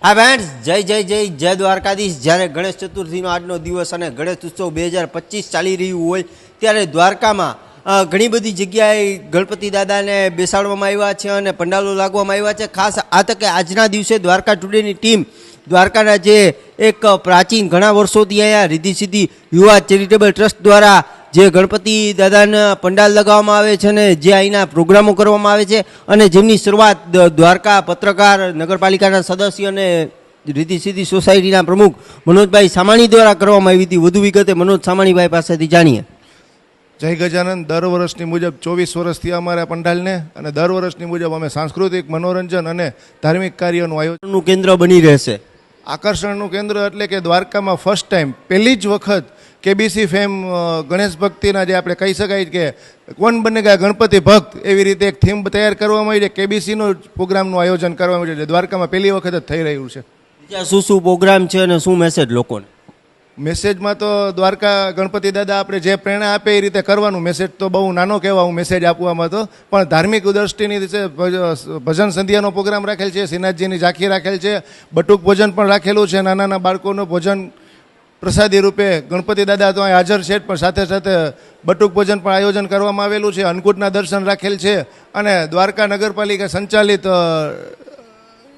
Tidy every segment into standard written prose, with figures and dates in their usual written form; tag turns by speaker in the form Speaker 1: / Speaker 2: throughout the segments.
Speaker 1: હા ફ્રેન્ડ્સ, જય જય જય જય દ્વારકાધીશ. જ્યારે ગણેશ ચતુર્થીનો આજનો દિવસ અને ગણેશ ઉત્સવ 2025 ચાલી રહ્યું હોય ત્યારે દ્વારકામાં ઘણી બધી જગ્યાએ ગણપતિ દાદાને બેસાડવામાં આવ્યા છે અને પંડાલો લાગવામાં આવ્યા છે. ખાસ આ તકે આજના દિવસે દ્વારકા ટુડેની ટીમ દ્વારકાના જે એક પ્રાચીન ઘણા વર્ષોથી અહીંયા રીધિ સિદ્ધિ યુવા ચેરિટેબલ ટ્રસ્ટ દ્વારા જે ગણપતિ દાદાના પંડાલ લગાવવામાં આવે છે અને જે અહીંના પ્રોગ્રામો કરવામાં આવે છે અને જેમની શરૂઆત દ્વારકા પત્રકાર નગરપાલિકાના સદસ્ય અને રીધિ સિદ્ધિ સોસાયટીના પ્રમુખ મનોજભાઈ સામાણી દ્વારા કરવામાં આવી હતી. વધુ વિગતે મનોજ સામાણીભાઈ પાસેથી જાણીએ.
Speaker 2: જય ગજાનંદ. દર વર્ષની મુજબ 24 વર્ષથી અમારા પંડાલને અને દર વર્ષની મુજબ અમે સાંસ્કૃતિક મનોરંજન અને ધાર્મિક કાર્યનું આયોજનનું
Speaker 1: કેન્દ્ર બની રહેશે.
Speaker 2: આકર્ષણનું કેન્દ્ર એટલે કે દ્વારકામાં ફર્સ્ટ ટાઈમ પહેલી જ વખત કેબીસી ફેમ ગણેશ ભક્તિના જે આપણે કહી શકાય કે કોણ બનેગા ગણપતિ ભક્ત એવી રીતે એક થીમ તૈયાર કરવામાં આવી છે. કેબીસીનો પ્રોગ્રામનું આયોજન કરવામાં આવ્યું છે. દ્વારકામાં પહેલી વખત જ થઈ રહ્યું છે.
Speaker 1: બીજા શું શું પ્રોગ્રામ છે અને શું મેસેજ લોકોને?
Speaker 2: મેસેજમાં તો દ્વારકા ગણપતિ દાદા આપણે જે પ્રેરણા આપે એ રીતે કરવાનું. મેસેજ તો બહુ નાનો કહેવા હું મેસેજ આપવામાં તો, પણ ધાર્મિક દ્રષ્ટિની રીતે ભજન સંધ્યાનો પ્રોગ્રામ રાખેલ છે, શ્રીનાથજીની ઝાંખી રાખેલ છે, બટુક ભોજન પણ રાખેલું છે. નાના નાના બાળકોનું ભોજન પ્રસાદી રૂપે ગણપતિ દાદા તો અહીં હાજર છે, પણ સાથે સાથે બટુક ભોજન પણ આયોજન કરવામાં આવેલું છે. અન્નકૂટના દર્શન રાખેલ છે અને દ્વારકા નગરપાલિકા સંચાલિત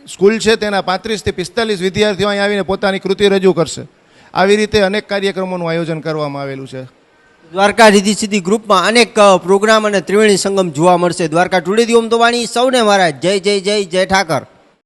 Speaker 2: સ્કૂલ છે તેના 35 થી 45 વિદ્યાર્થીઓ અહીં આવીને પોતાની કૃતિ રજૂ કરશે. આવી રીતે અનેક કાર્યક્રમોનું આયોજન કરવામાં આવેલું છે.
Speaker 1: દ્વારકા રીધિ સિદ્ધિ ગ્રુપમાં અનેક પ્રોગ્રામ અને ત્રિવેણી સંગમ જોવા મળશે. દ્વારકા ટુડેથી ઓમ તો વાણી સૌને મારા જય જય જય જય ઠાકર.